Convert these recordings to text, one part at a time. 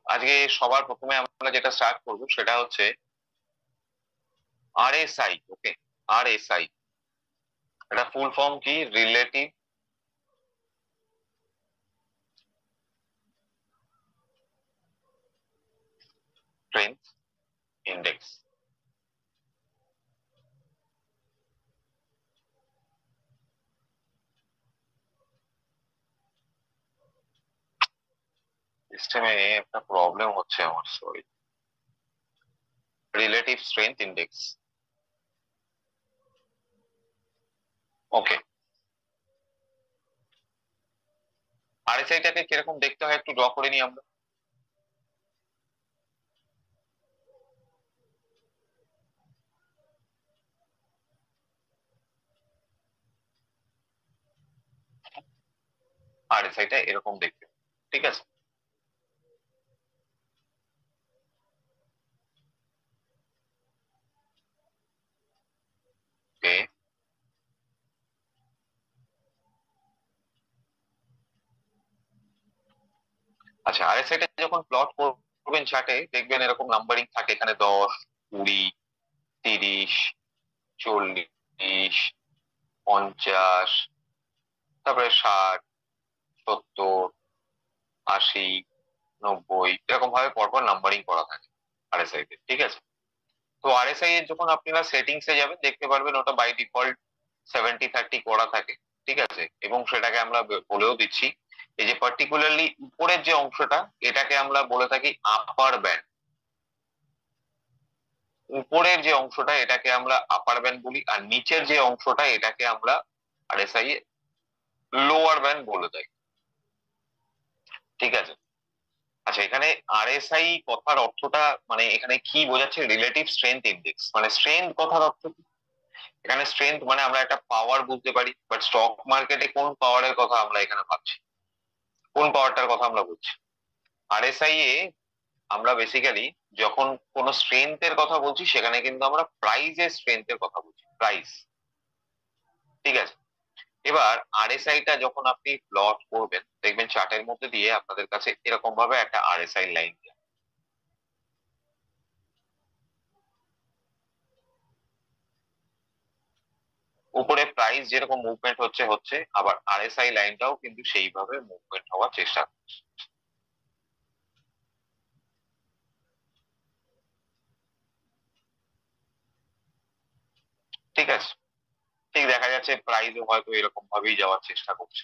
আজকে সবার প্রথমে আমরা যেটা স্টার্ট করব সেটা হচ্ছে আরএসআই। ওকে, আরএসআই এটা ফুল ফর্ম কি? Relative strength index. সিস্টেমে একটা প্রবলেম হচ্ছে আমার, sorry. Relative strength index. Okay, আরএসআইটাকে কিরকম দেখতে হয় একটু ড্র করে নিই আমরা। আরএসআইটা এরকম দেখতে, ঠিক আছে। ওকে, আচ্ছা, আরএসআইটা যখন প্লট করবেন চার্টে দেখবেন এরকম নাম্বারিং থাকে, এখানে 10, 20, 30, 40, 50, তারপরে 60, 70, 80, 90 এরকম ভাবে পরপর নাম্বারিং করা থাকে আরএসআই তে, ঠিক আছে। তো আরএসআই এর যখন আপনারা সেটিংস এ যাবেন দেখতে পারবেন ওটা বাই ডিফল্ট 70-30 করা থাকে, ঠিক আছে। এবং সেটাকে আমরা বলেও দিচ্ছি, এই যে পার্টিকুলারলি উপরের যে অংশটা এটাকে আমরা বলে থাকি আপার ব্যান্ড। উপরের যে অংশটা এটাকে আমরা আপার ব্যান্ড বলি, আর নিচের যে অংশটা এটাকে আমরা আরএসআই লোয়ার ব্যান্ড বলে থাকি, ঠিক আছে। আচ্ছা, এখানে আরএসআই কথার অর্থটা মানে এখানে কি বোঝাচ্ছে? রিলেটিভ স্ট্রেংথ ইন্ডেক্স মানে স্ট্রেংথ কথার অর্থ কি? এখানে স্ট্রেংথ মানে আমরা একটা পাওয়ার বুঝতে পারি, বাট স্টক মার্কেটে কোন পাওয়ারের কথা আমরা এখানে ভাবছি, কোন পাওয়ারটার কথা আমরা বলছি? আরএসআই এ আমরা বেসিক্যালি যখন কোন স্ট্রেংথের কথা বলছি সেখানে কিন্তু আমরা প্রাইজের স্ট্রেংথের কথা বলছি, প্রাইস, ঠিক আছে। এবার আরএসআই টা যখন আপনি প্লট করবেন দেখবেন চার্টের মধ্যে দিয়ে আপনাদের কাছে এরকম ভাবে একটা আরএসআই লাইন, উপরে প্রাইস যেরকম মুভমেন্ট হচ্ছে হচ্ছে, আবার আরএসআই লাইনটাও কিন্তু সেইভাবে মুভমেন্ট হওয়ার চেষ্টা করছে, ঠিক আছে। ঠিক দেখা যাচ্ছে প্রাইসও হয়তো এরকম ভাবেই যাওয়ার চেষ্টা করছে।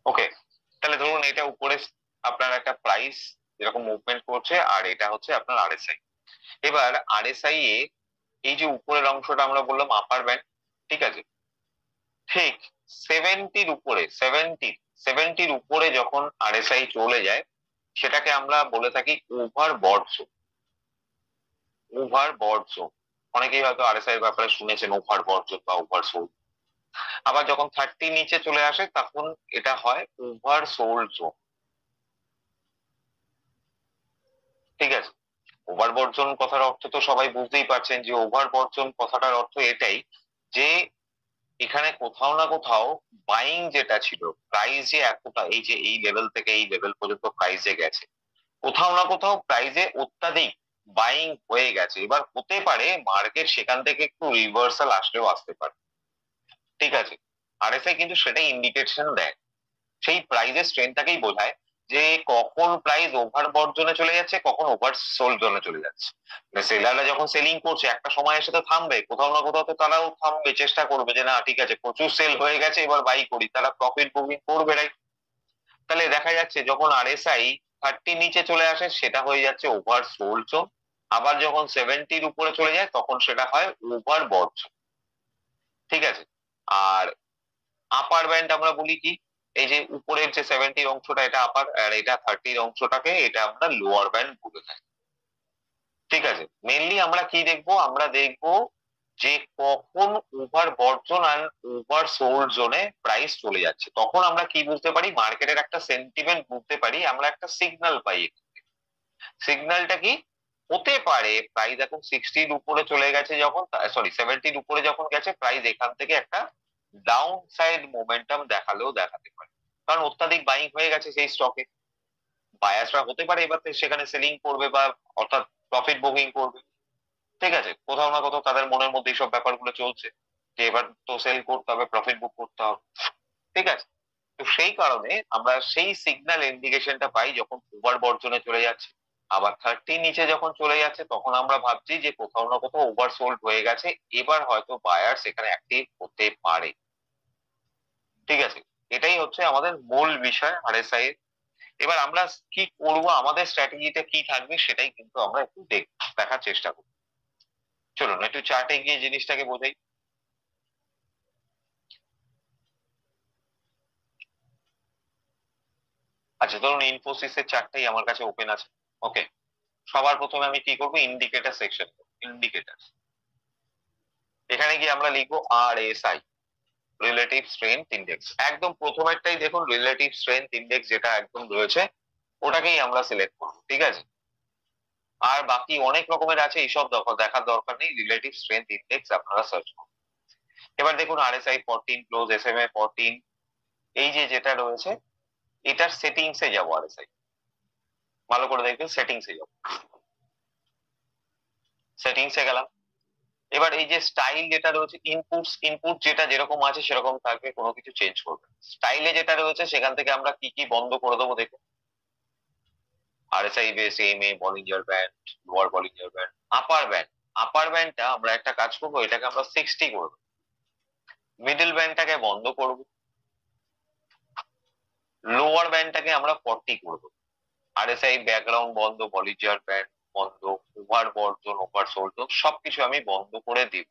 ওকে, তাহলে ধরুন এটা উপরে আপনার একটা প্রাইস যেরকম মুভমেন্ট করছে, আর এটা হচ্ছে আপনার আরএসআই। এবার আরএসআই এ এই যে উপরের অংশটা আমরা বললাম আপার ব্যান্ড, ঠিক আছে। ঠিক 70-র উপরে, 70-র উপরে যখন আরএসআই চলে যায় সেটাকে আমরা বলে থাকি ওভার বট জোন। ওভার বট জোন, অনেকেই হয়তো আরএসআই এর ব্যাপারে শুনেছেন, ওভার বট জোন বা ওভার সোল্ড। আবার যখন 30 নিচে চলে আসে তখন এটা হয় ওভার সোল্ড জোন, ঠিক আছে। ওভার বর্জন কথার অর্থ তো সবাই বুঝতেই পারছেন, যে ওভার বর্জন কথাটার অর্থ এটাই যে এখানে কোথাও না কোথাও বাইং যেটা ছিল, প্রাইস যে এতটা, এই যে এই লেভেল থেকে এই লেভেল পর্যন্ত প্রাইস যে গেছে, কোথাও না কোথাও প্রাইসে অত্যাধিক বাইং হয়ে গেছে। এবার হতে পারে মার্কেট সেখান থেকে একটু রিভার্সাল আসলেও আসতে পারে, ঠিক আছে। আরএসআই কিন্তু সেটাই ইন্ডিকেশন দেয়, সেই প্রাইসের স্ট্রেংথটাকেই বোঝায় যে কখন প্রাইস ওভার বট জোনে চলে যাচ্ছে, কখন ওভার সোল্ড জোনে চলে যাচ্ছে। মানে সেলাররা যখন সেলিং করছে একটা সময় এসে তো থামবে, কোথাও না কোথাও তো তারাও থামবে, চেষ্টা করবে যে না ঠিক আছে প্রচুর সেল হয়ে গেছে এবার বাই করি, তারা প্রফিট বুকিং করবে, রাইট। তাহলে দেখা যাচ্ছে যখন আরএসআই 30 নিচে চলে আসে সেটা হয়ে যাচ্ছে ওভার সোল্ড জোন, আবার যখন 70-র উপরে চলে যায় তখন সেটা হয় ওভার বট জোন, ঠিক আছে। আর আপার ব্যান্ড আমরা বলি কি, এই যে উপরের যে 70-র অংশটা এটা আপার, আর এটা 30-র অংশটাকে এটা আমরা লোয়ার ব্যান্ড বলে থাকি, ঠিক আছে। মেনলি আমরা কি দেখবো? আমরা দেখবো যে কখন ওভার বর্জন আর ওভার সোল্ড জোনে প্রাইস চলে যাচ্ছে, তখন আমরা কি বুঝতে পারি? মার্কেটের একটা সেন্টিমেন্ট বুঝতে পারি, আমরা একটা সিগন্যাল পাই। সিগন্যালটা কি? হতে পারে প্রাইস এখন 60-র উপরে চলে গেছে যখন, সরি 70-র উপরে যখন গেছে, প্রাইস এখান থেকে একটা ডাউন সাইড মোমেন্টাম দেখালেও দেখাতে পারে, কারণ অত্যাধিক বাইং হয়ে গেছে সেই স্টকে। বায়াসরা হতে পারে এবার সেখানে সেলিং করবে, বা অর্থাৎ প্রফিট বুকিং করবে। ঠিক আছে, কোথাও না কোথাও তাদের মনের মধ্যে এইসব ব্যাপারগুলো চলছে যে এবার তো সেল করতে হবে, প্রফিট বুক করতে হবে। ঠিক আছে, তো সেই কারণে আমরা সেই সিগন্যাল ইন্ডিকেশনটা পাই যখন ওভার বর্জনে চলে যাচ্ছে, আবার 30 নিচে যখন চলে যাচ্ছে, তখন আমরা ভাবছি যে কোথাও না কোথাও ওভার সোল্ড হয়ে গেছে, এবার হয়তো বায়ার্স এখানে অ্যাক্টিভ হতে পারে। ঠিক আছে, এটাই হচ্ছে আমাদের মূল বিষয় আরএসআই এর। এবার আমরা কি করব, আমাদের স্ট্র্যাটেজিটা কি থাকবে, সেটাই কিন্তু আমরা একটু দেখার চেষ্টা করব। চলুন একটু চার্টে গিয়ে জিনিসটাকে বোঝাই। আচ্ছা, ধরুন ইনফোসিসের চার্টটাই আমার কাছে ওপেন আছে। ওকে, সবার প্রথমে আমি কি করবো, ইন্ডিকেটর সেকশন, ইন্ডিকেটর, এখানে গিয়ে আমরা লিখবো আরএসআই, রিলেটিভ স্ট্রেংথ ইন্ডেক্স। একদম প্রথমেরটাই দেখুন, রিলেটিভ স্ট্রেংথ ইন্ডেক্স যেটা একদম রয়েছে, ওটাকেই আমরা সিলেক্ট করবো। ঠিক আছে, আর বাকি অনেক রকমের আছে, এইসব দেখার দরকার নেই, রিলেটিভ স্ট্রেংথ ইন্ডেক্স আপনারা সার্চ করুন। এবার দেখুন আরএসআই 14 ক্লোজ, এসএমএ 14, এই যে যেটা রয়েছে, এটার সেটিংস এ যাবো। আরএসআই ভালো করে দেখবেন, সেটিংস এ যাবো, সেটিংস এ গেলাম। এবার এই যে স্টাইল যেটা রয়েছে, ইনপুটস, ইনপুট যেটা যেরকম আছে সেরকম থাকবে, কোনো কিছু চেঞ্জ করবে। স্টাইলে যেটা রয়েছে সেখান থেকে আমরা কি কি বন্ধ করে দেবো দেখুন, RSI base, MA, Bollinger band, lower Bollinger band, upper band. Upper ব্যান্ডটা আমরা একটা কাজ করবো, এটাকে আমরা 60 করবো, মিডল ব্যান্ডটাকে বন্ধ করবো, লোয়ার ব্যান্ডটাকে আমরা 40 করবো। আরএসআই ব্যাকগ্রাউন্ড বন্ধ, বলিঞ্জার ব্যান্ড বন্ধ, ওভার বর্জন, ওভার সোল্ড সবকিছু আমি বন্ধ করে দিব।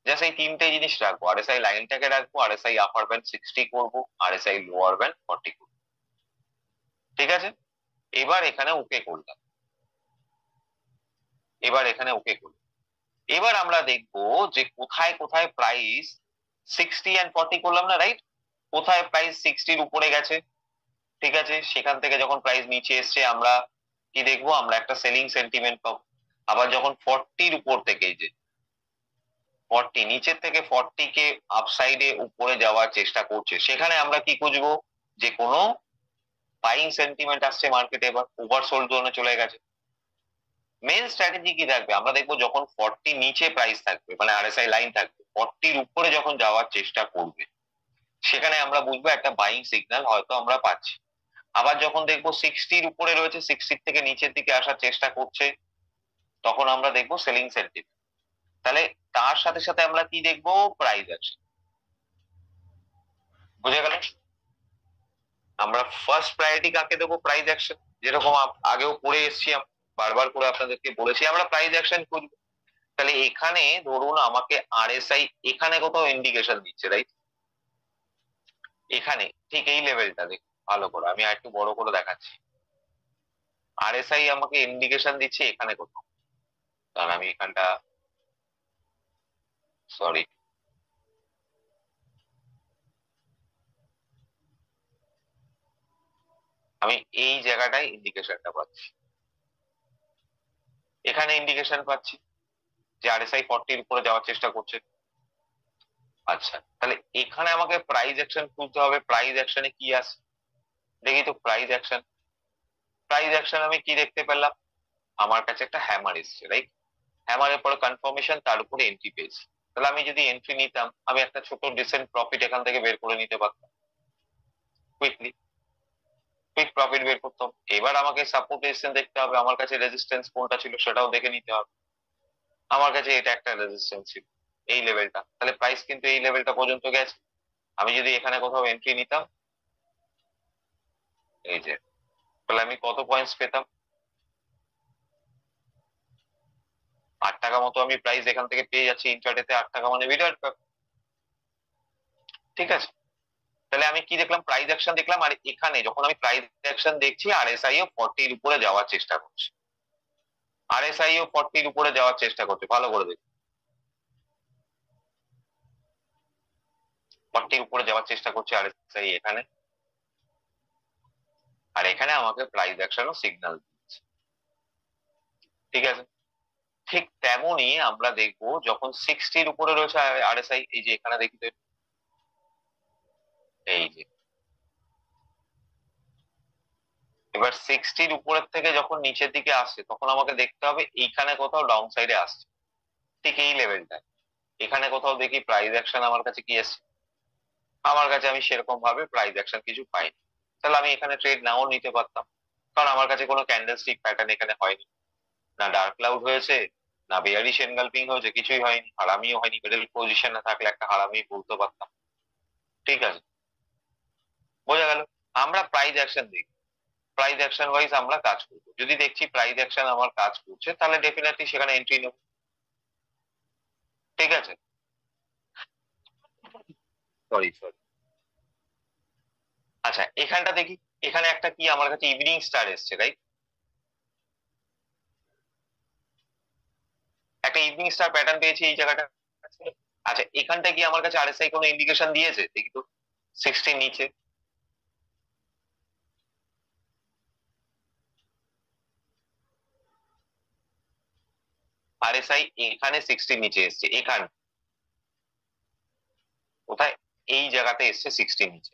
জাস্ট এই তিনটে জিনিস রাখবো, আরএসআই লাইনটাকে রাখবো, আরএসআই আপার ব্যান্ড 60 করবো, আরএসআই লোয়ার ব্যান্ড 40 করবো। ঠিক আছে, এবার এখানে ওকে করলাম, এবার এখানে ওকে করলাম। এবার আমরা দেখবো যে কোথায় কোথায় প্রাইস 60 এন্ড 40 করলাম না, রাইট? কোথায় প্রাইস 60-র উপরে গেছে, ঠিক আছে, সেখান থেকে যখন প্রাইস নিচে এসছে আমরা কি দেখবো, আমরা একটা সেলিং সেন্টিমেন্ট পাবো। আবার যখন 40-র উপর থেকে, যে 40 নিচের থেকে 40 কে আপসাইডে উপরে যাওয়ার চেষ্টা করছে, সেখানে আমরা কি খুঁজবো, যে কোনো বাইং সেন্টিমেন্ট আসছে মার্কেটে, এবার ওভারসোল্ড জোনে চলে গেছে। মেন স্ট্র্যাটেজি কি থাকবে, আমরা দেখবো যখন 40 নিচে প্রাইস থাকবে, মানে আরএসআই লাইন থাকবে, 40-র উপরে যখন যাওয়ার চেষ্টা করবে, সেখানে আমরা বুঝবো একটা বাইং সিগন্যাল হয়তো আমরা পাচ্ছি। আবার যখন দেখবো 60-র উপরে রয়েছে, 60 থেকে নিচের দিকে আসার চেষ্টা করছে, তখন আমরা দেখবো সেলিং সেন্টিমেন্ট। তাহলে তার সাথে সাথে আমরা কি দেখবো, প্রাইস অ্যাকশন। বুঝে গেল? আমরা ফার্স্ট প্রায়োরিটি কাকে দেবো, প্রাইস অ্যাকশন, যেরকম আগেও করে এসছি, বারবার করে আপনাদেরকে বলেছি আমরা প্রাইস অ্যাকশন খুঁজবো। তাহলে এখানে ধরুন আমাকে আরএসআই এখানে কোথাও ইন্ডিকেশন দিচ্ছে, রাইট? এখানে ঠিক এই লেভেলটা দেখুন ভালো করে, আমি আর একটু বড় করে দেখাচ্ছি। আরএসআই আমাকে ইন্ডিকেশন দিচ্ছে এখানে কোথাও, কারণ আমি এখানটা, সরি, আমি এই জায়গাটায় ইন্ডিকেশনটা পাচ্ছি, এখানে ইন্ডিকেশন পাচ্ছি যে আরএসআই 40-র উপরে যাওয়ার চেষ্টা করছে। আচ্ছা, তাহলে এখানে আমাকে প্রাইস অ্যাকশন খুঁজতে হবে, প্রাইস অ্যাকশনে কি আছে দেখি তো। প্রাইস অ্যাকশন, প্রাইস অ্যাকশন আমি কি দেখতে পেলাম, আমার কাছে একটা হ্যামার এসছে, রাইট? হ্যামারের পরে কনফার্মেশন, তার উপরে এন্ট্রি পেয়েছি। তাহলে আমি যদি এন্ট্রি নিতাম, আমি একটা ছোট ডিসেন্ট প্রফিট এখান থেকে বের করে নিতে পারতাম কুইকলি, কুইক প্রফিট বের করতাম। এবার আমাকে সাপোর্ট রেজিস্ট্যান্স দেখতে হবে, আমার কাছে রেজিস্ট্যান্স কোনটা ছিল সেটাও দেখে নিতে হবে। আমার কাছে এটা একটা রেজিস্ট্যান্স ছিল, এই লেভেলটা, তাহলে প্রাইস কিন্তু এই লেভেলটা পর্যন্ত গেছে। আমি যদি এখানে কোথাও এন্ট্রি নিতাম, এই যে, তাহলে আমি কত পয়েন্টস পেতাম, 8 টাকা মতো আমি প্রাইস এখান থেকে পেয়ে যাচ্ছি ইন্ট্রাডেতে। 8 টাকা মানে বিরাট ব্যাপার। ঠিক আছে, তাহলে আমি কি দেখলাম, প্রাইস অ্যাকশন দেখলাম, আর এখানে যখন আমি প্রাইস অ্যাকশন দেখছি, আরএসআই ও 40-র উপরে যাওয়ার চেষ্টা করছে, আরএসআই ও 40-র উপরে যাওয়ার চেষ্টা করছে, ভালো করে দেখুন, 40-র উপরে যাওয়ার চেষ্টা করছে আরএসআই এখানে, আর এখানে আমাকে প্রাইস অ্যাকশনও সিগন্যাল দিচ্ছে। ঠিক আছে, ঠিক তেমনই আমরা দেখবো যখন 60-র উপরে রয়েছে আরএসআই, এই যে এখানে দেখি তো, এই যে এবার 60-র উপরের থেকে যখন নিচের দিকে আসছে তখন আমাকে দেখতে হবে এইখানে কোথাও ডাউন সাইডে আসছে, ঠিক এই লেভেলটা। এখানে কোথাও দেখি প্রাইস অ্যাকশন আমার কাছে কি এসছে, আমার কাছে আমি সেরকম ভাবে প্রাইস অ্যাকশন কিছু পাইনি। তাহলে আমি এখানে ট্রেড নাও নিতে পারতাম, কারণ আমার কাছে কোনো ক্যান্ডেলস্টিক প্যাটার্ন এখানে হয়নি, না ডার্ক ক্লাউড হয়েছে, না বেয়ারিশ এনগালফিং হয়েছে, কিছুই হয়নি, হারামিও হয়নি। মিডল পজিশনে থাকলে একটা হারামি বলতে পারতাম। ঠিক আছে, বোঝা গেল। আমরা প্রাইস অ্যাকশন দেখি, প্রাইস অ্যাকশন ওয়াইজ আমরা কাজ করবো। যদি দেখছি প্রাইস অ্যাকশন আমার কাজ করছে তাহলে ডেফিনেটলি সেখানে এন্ট্রি নেব। ঠিক আছে, সরি সরি। আচ্ছা এখানটা দেখি, এখানে একটা কি আমার কাছে ইভিনিং স্টার এসছে, রাইট? একটা ইভিনিং স্টার প্যাটার্ন পেয়েছি এই জায়গাটা। আচ্ছা এখানটা কি আমার কাছে আরএসআই কোনো ইন্ডিকেশন দিয়েছে দেখি তো, 60 নিচে। আরএসআই এখানে 60 নিচে এসছে, এখানে কোথায়, এই জায়গাতে এসছে 60 নিচে।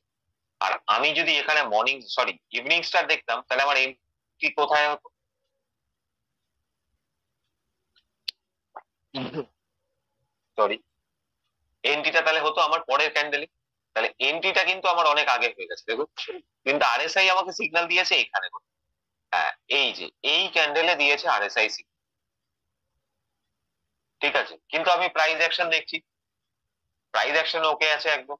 আর আমি যদি এখানে ইভিনিং স্টার দেখতাম তাহলে আমার এন্ট্রি কোথায় হতো, সরি, এন্ট্রিটা তাহলে হতো আমার পরের ক্যান্ডেলে। তাহলে এন্ট্রিটা কিন্তু আমার অনেক আগে হয়ে গেছে দেখুন, কিন্তু আরএসআই আমাকে সিগন্যাল দিয়েছে এখানে। হ্যাঁ, এই যে এই ক্যান্ডেলে দিয়েছে আরএসআই সিগন্যাল। ঠিক আছে, কিন্তু আমি প্রাইস অ্যাকশন দেখছি, প্রাইস অ্যাকশন ওকে আছে একদম।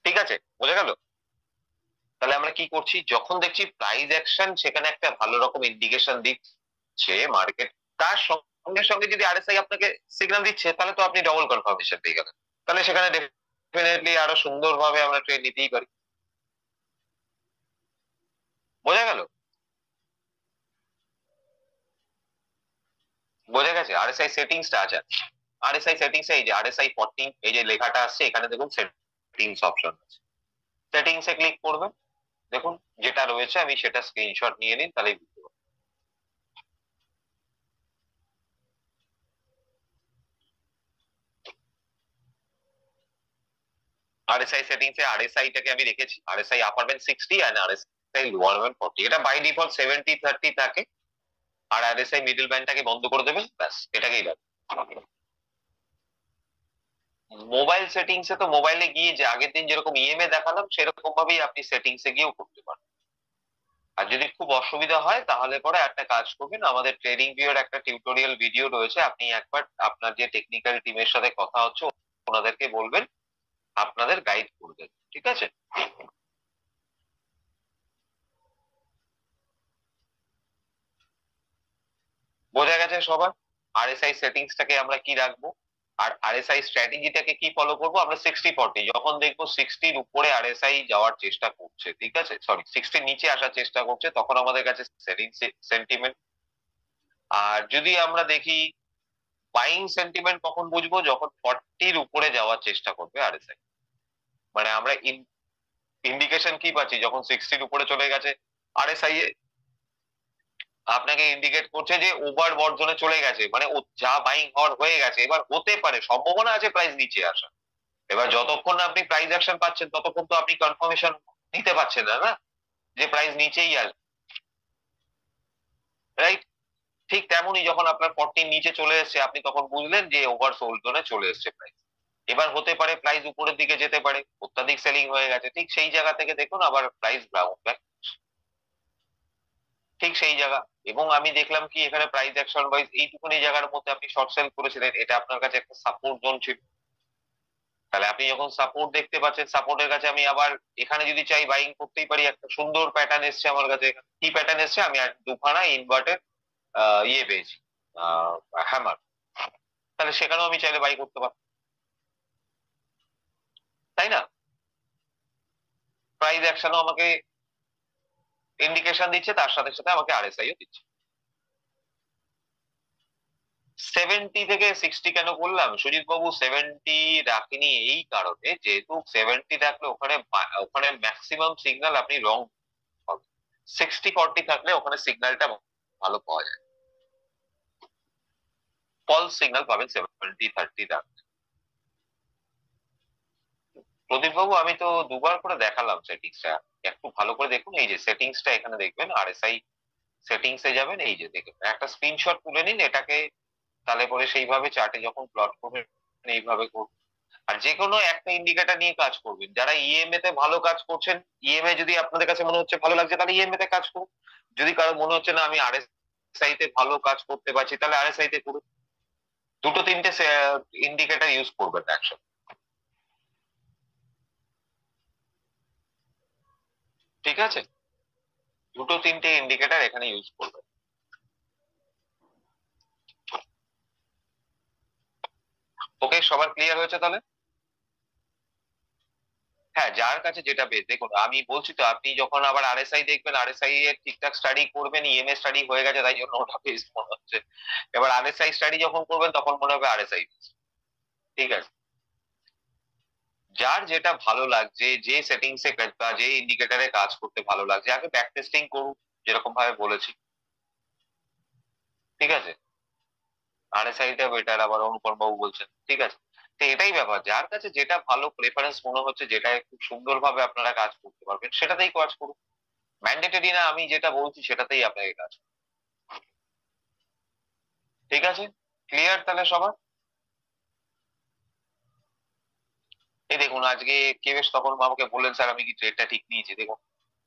ঠিক আছে, বোঝা গেল। তাহলে আমরা কি করছি, যখন দেখছি প্রাইস অ্যাকশন সেখানে একটা ভালো রকম ইন্ডিকেশন দিচ্ছে মার্কেট, তার সঙ্গে সঙ্গে যদি আরএসআই আপনাকে সিগন্যাল দিচ্ছে তাহলে তো আপনি ডবল কনফার্মেশন পেয়ে গেলেন। তাহলে সেখানে ডেফিনেটলি আরো সুন্দরভাবে আমরা ট্রেড নিতেই পারি। বোঝা গেল, বোঝা গেছে। আরএসআই সেটিংসটা আছে, আরএসআই সেটিংস এই যে আরএসআই 14, এই যে লেখাটা আসছে এখানে দেখুন সেটিংস অপশন আছে, সেটিংস এ ক্লিক করবেন। দেখুন যেটা রয়েছে আমি সেটা স্ক্রিনশট নিয়ে নিন, তাহলেই বুঝতে পারবেন। আরএসআই সেটিংস এ আরএসআই টাকে আমি রেখেছি, আরএসআই আপার ব্যান্ড 60 আর আরএসআই লোয়ার ব্যান্ড 40। এটা বাই ডিফল্ট 70-30 থাকে। আর আরএসআই মিডল ব্যান্ডটাকে বন্ধ করে দেবেন, ব্যাস এটাকেই রাখবেন। মোবাইল সেটিংস এ তো মোবাইলে গিয়ে যে আগের দিন যেরকম ইএমএ দেখালাম সেরকম ভাবেই আপনি সেটিংস এ গিয়েও করতে পারেন। আর যদি খুব অসুবিধা হয় তাহলে পরে একটা কাজ করবেন, আমাদের ট্রেডিং ভিউর একটা টিউটোরিয়াল ভিডিও রয়েছে, আপনি একবার আপনার যে টেকনিক্যাল টিমের সাথে কথা হচ্ছে ওনাদেরকে বলবেন আপনাদের গাইড করবেন। ঠিক আছে, বোঝা গেছে সবার। আরএসআই সেটিংসটাকে আমরা কি রাখবো, আর আরএসআই স্ট্র্যাটেজিটাকে কি ফলো করবো আমরা, 60-40। যখন দেখবো 60-র উপরে আরএসআই যাওয়ার চেষ্টা করছে, ঠিক আছে, সরি 60-র নিচে আসার চেষ্টা করছে, তখন আমাদের কাছে সেলিং সেন্টিমেন্ট। আর যদি আমরা দেখি বাইং সেন্টিমেন্ট কখন বুঝবো, যখন 40-র উপরে যাওয়ার চেষ্টা করবে আরএসআই। মানে আমরা ইন্ডিকেশন কি পাচ্ছি, যখন 60-র উপরে চলে গেছে আরএসআই আপনাকে ইন্ডিকেট করছে যে ওভার বর্জনে চলে গেছে, মানে ও যা বাইং হওয়ার হয়ে গেছে, এবার হতে পারে সম্ভাবনা আছে প্রাইস নিচে আসা। এবার যতক্ষণ না আপনি প্রাইস অ্যাকশন পাচ্ছেন ততক্ষণ তো আপনি কনফার্মেশন নিতে পারছেন না, না যে প্রাইস নিচেই আসবে, রাইট? ঠিক তেমনই যখন আপনার 40 নিচে চলে এসেছে আপনি তখন বুঝলেন যে ওভার সোল্ড জোনে চলে এসেছে প্রাইস। এবার হতে পারে প্রাইস উপরের দিকে যেতে পারে, অত্যাধিক সেলিং হয়ে গেছে, ঠিক সেই জায়গা থেকে দেখুন আবার প্রাইস গ্রাউন্ড ব্যাক, ঠিক সেই জায়গা। এবং আমি দেখলাম কি এখানে প্রাইস অ্যাকশন ওয়াইজ এইটুকুনি জায়গার মধ্যে আপনি শর্ট সেল করেছিলেন, এটা আপনার কাছে একটা সাপোর্ট জোন ছিল। তাহলে আপনি যখন সাপোর্ট দেখতে পাচ্ছেন, সাপোর্টের কাছে আমি আবার এখানে যদি চাই বাইং করতেই পারি। একটা সুন্দর প্যাটার্ন এসছে আমার কাছে, কি প্যাটার্ন এসছে, আমি আর দুখানা ইনভার্টেড ইয়ে পেয়েছি, হ্যামার। তাহলে সেখানেও আমি চাইলে বাই করতে পারি, তাই না? প্রাইস অ্যাকশনও আমাকে ইন্ডিকেশন দিচ্ছে, তার সাথে সাথে আমাকে আরএসআই ও দিচ্ছে। 70 থেকে 60 কেন করলাম সুজিত বাবু, 70 রাখিনি এই কারণে, যেহেতু 70 রাখলে ওখানে ওখানে ম্যাক্সিমাম সিগন্যাল আপনি রং পাবেন। 60-40 থাকলে ওখানে সিগন্যালটা ভালো পাওয়া যায়, ফলস সিগন্যাল পাবেন 70-30 থাকলে। প্রদীপ বাবু আমি তো দুবার করে দেখালাম সেটিংসটা, একটু ভালো করে দেখুন। এই যে সেটিংসটা এখানে দেখবেন, আরএসআই সেটিংস এ যাবেন, এই যে দেখবেন একটা স্ক্রিনশট তুলে নিন এটাকে, তাহলে পরে সেইভাবে চার্টে যখন প্লট করবেন এইভাবে করবেন। আর যে কোনো একটা ইন্ডিকেটর নিয়ে কাজ করবেন। যারা ইএমএ তে ভালো কাজ করছেন, ইএমএ যদি আপনাদের কাছে মনে হচ্ছে ভালো লাগছে তাহলে ইএমএ তে কাজ করুন। যদি কারো মনে হচ্ছে না আমি আরএসআই তে ভালো কাজ করতে পারছি তাহলে আরএসআই তে করুন। দুটো তিনটে ইন্ডিকেটর ইউজ করবেন একসাথে, ঠিক আছে? দুটো তিনটে ইন্ডিকেটর এখানে ইউজ করবেন। ওকে, সবার ক্লিয়ার হয়েছে তাহলে? হ্যাঁ, যার কাছে যেটা বেশ, দেখুন আমি বলছি তো, আপনি যখন আবার আরএসআই দেখবেন, আরএসআই এর ঠিকঠাক স্টাডি করবেন, ইএমএ স্টাডি হয়ে গেছে তাই জন্য ওটা বেস্ট মনে হচ্ছে। এবার আরএসআই স্টাডি যখন করবেন তখন মনে হবে আরএসআই, ঠিক আছে? যার যেটা ভালো লাগছে, যে সেটিংসে বা যে ইন্ডিকেটরে কাজ করতে ভালো লাগছে, আগে ব্যাক টেস্টিং করুন যেরকম ভাবে বলেছি, ঠিক আছে? আরএসআই টা বেটার, আবার অনুপম বাবু বলছেন, ঠিক আছে? তো এটাই ব্যাপার, যার কাছে যেটা ভালো প্রেফারেন্স মনে হচ্ছে, যেটা খুব সুন্দরভাবে আপনারা কাজ করতে পারবেন সেটাতেই কাজ করুন। ম্যান্ডেটরি না আমি যেটা বলছি সেটাতেই আপনাকে কাজ করুন, ঠিক আছে? ক্লিয়ার তাহলে সবার? এই দেখুন আজকে কেবেশ তখন আমাকে বললেন স্যার আমি কি ট্রেডটা ঠিক নিয়েছি। দেখুন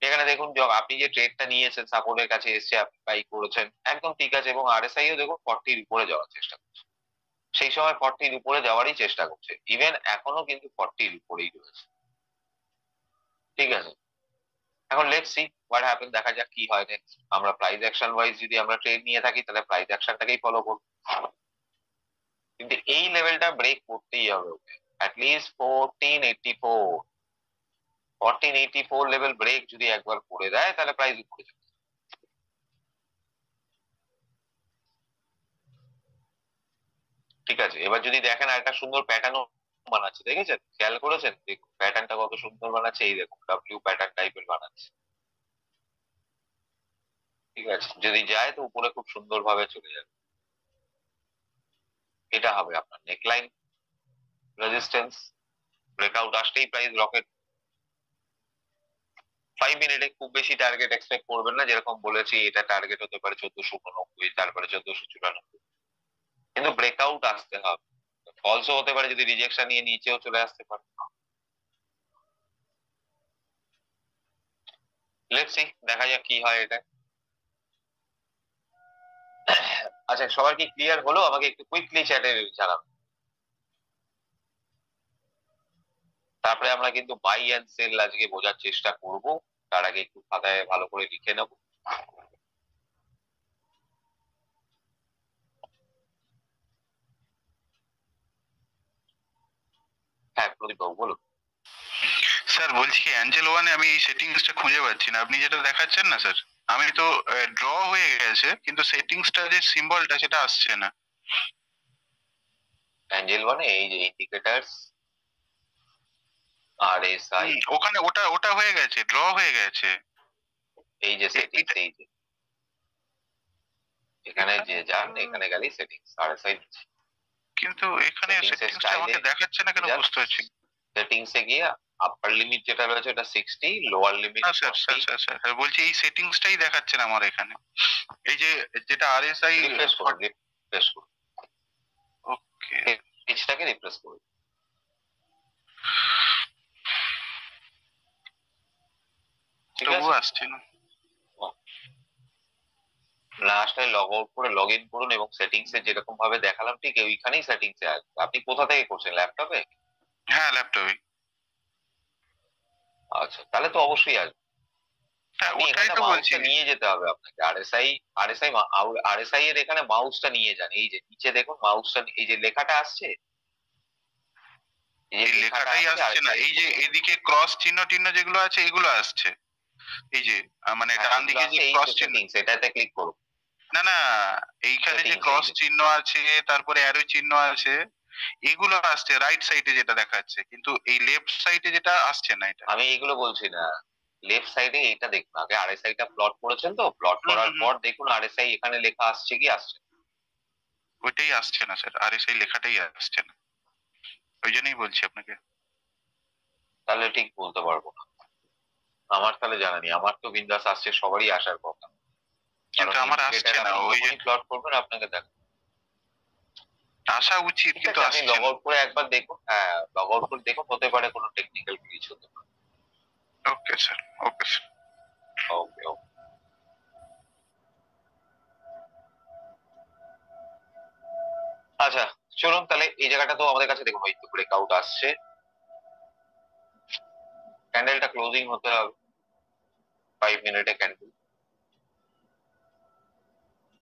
এখানে দেখুন, আপনি যে ট্রেডটা নিয়েছেন সাপোর্টের কাছে এসছে, আপনি বাই করেছেন, একদম ঠিক আছে। এবং আরএসআই ও দেখুন 40-র উপরে যাওয়ার চেষ্টা করছে, সেই সময় 40-র উপরে যাওয়ারই চেষ্টা করছে, ইভেন এখনো কিন্তু 40-র উপরেই রয়েছে, ঠিক আছে? এখন লেটস সি হোয়াট হ্যাপেন, দেখা যাক কি হয় নেক্সট। আমরা প্রাইস অ্যাকশন ওয়াইজ যদি আমরা ট্রেড নিয়ে থাকি তাহলে প্রাইস অ্যাকশনটাকেই ফলো করব, কিন্তু এই লেভেলটা ব্রেক করতেই হবে ওকে, অ্যাটলিস্ট 1484, 1484 লেভেল ব্রেক যদি একবার করে দেয় তাহলে প্রাইস উপরে যাবে, ঠিক আছে? এবার যদি দেখেন আর একটা সুন্দর প্যাটার্ন বানাচ্ছে, দেখেছেন, খেয়াল করেছেন? দেখুন প্যাটার্নটা কত সুন্দর বানাচ্ছে, এই দেখুন ডাব্লিউ প্যাটার্ন টাইপের বানাচ্ছে, ঠিক আছে? যদি যায় তো উপরে খুব সুন্দর ভাবে চলে যাবে। এটা হবে আপনার নেকলাইন, রেজিস্ট্যান্স, ব্রেকআউট আসতেই প্রাইস রকেট। 5 মিনিটে খুব বেশি টার্গেট এক্সপেক্ট করবেন না, যেরকম বলেছি এটা টার্গেট হতে পারে 1489, তারপরে 1494, কিন্তু ব্রেকআউট আসতে হবে। ফলসও হতে পারে, যদি রিজেকশন নিয়ে নিচেও চলে আসতে পারে। লেটস সি, দেখা যাক কি হয় এটা। আচ্ছা, সবার কি ক্লিয়ার হলো? আমাকে একটু কুইকলি চ্যাটে জানাবেন, তারপরে আমরা কিন্তু বাই এন্ড সেল আজকে বোঝার চেষ্টা করব। তার আগে একটু খাতায় ভালো করে লিখে নেব। হ্যাঁ প্রদীপ বাবু বলুন। স্যার বলছি কি, অ্যাঞ্জেল ওয়ানে আমি এই সেটিংসটা খুঁজে পাচ্ছি না, আপনি যেটা দেখাচ্ছেন না স্যার, আমি তো ড্র হয়ে গেছে কিন্তু সেটিংসটা যে সিম্বলটা সেটা আসছে না। অ্যাঞ্জেল ওয়ানে এই যে ইন্ডিকেটরস, আরএসআই, ওখানে ওটা ওটা হয়ে গেছে, ড্র হয়ে গেছে। এই যে সেটিংস, এই যে এখানে যে যান, এখানে গেলেই সেটিংস, আরএসআই, কিন্তু এখানে সেটিংস এর সেটিংসটা আমাকে দেখাচ্ছে না কেন, বুঝতে পারছি। সেটিংস এ গিয়ে আপার লিমিট যেটা রয়েছে ওটা 60, লোয়ার লিমিট না স্যার স্যার স্যার স্যার বলছি এই সেটিংসটাই দেখাচ্ছে না আমার এখানে, এই যে যেটা আরএসআই। রিফ্রেশ করুন, রিফ্রেশ করুন, ওকে, পেজটাকে রিফ্রেশ করুন, ঠিক আছে? আসছে না। লাস্টে লগ আউট করে লগ ইন করুন এবং সেটিংস এ যেরকম ভাবে দেখালাম ঠিক ওইখানেই সেটিংস এ আসবে। আপনি কোথা থেকে করছেন, ল্যাপটপে? হ্যাঁ ল্যাপটপে। আচ্ছা, তাহলে তো অবশ্যই আসবে। হ্যাঁ আপনি ওটাই এখানে তো বলছি। মাউসটা নিয়ে যেতে হবে আপনাকে, আরএসআই, আরএসআই, আরএসআই এর এখানে মাউসটা নিয়ে যান। এই যে নিচে দেখুন মাউসটা, এই যে লেখাটা আসছে, এই লেখাটাই আসছে না, এই যে এদিকে ক্রস চিহ্ন টিহ্ন যেগুলো আছে এগুলো আসছে, এই যে মানে ডান দিকে যে ক্রস চিহ্ন, সেটাতে ক্লিক করুন। না না, এইখানে যে ক্রস চিহ্ন আছে তারপরে অ্যারো চিহ্ন আছে এগুলো আসছে রাইট সাইডে যেটা দেখাচ্ছে, কিন্তু এই লেফট সাইডে যেটা আসছে না। এটা আমি এইগুলো বলছি না, লেফট সাইডে এইটা দেখুন, আগে আরএসআই টা প্লট করেছেন, তো প্লট হুম করার হুম হুম। পর দেখুন আরএসআই এখানে লেখা আসছে কি আসছে না। ওইটাই আসছে না স্যার, আর সেই লেখাটাই আসছে না, ওই জন্যই বলছি আপনাকে। তাহলে ঠিক বলতে পারবো না, আমার তাহলে জানা নেই। আমার তো বিন্দাস আসছে, সবারই আসার কথা, কারণ কিন্তু আমার আসছে ইন্ডিকেটার না, আপনি ওই যে যখনই প্লট করবেন আপনাকে দেখ। আসা উচিত ঠিক কিন্তু আছে, আপনি আসছে লগ না। আউট করে একবার দেখুন, হ্যাঁ লগ আউট করে দেখুন, হতে পারে কোনো টেকনিক্যাল গ্লিচ হতে পারে। Okay sir, okay sir. Okay okay. আচ্ছা, চলুন তাহলে এই জায়গাটা তো আমাদের কাছে দেখুন ওই ব্রেকআউট আসছে, ক্যান্ডেলটা ক্লোজিং হতে হবে 5 মিনিটে ক্যান্ডেল।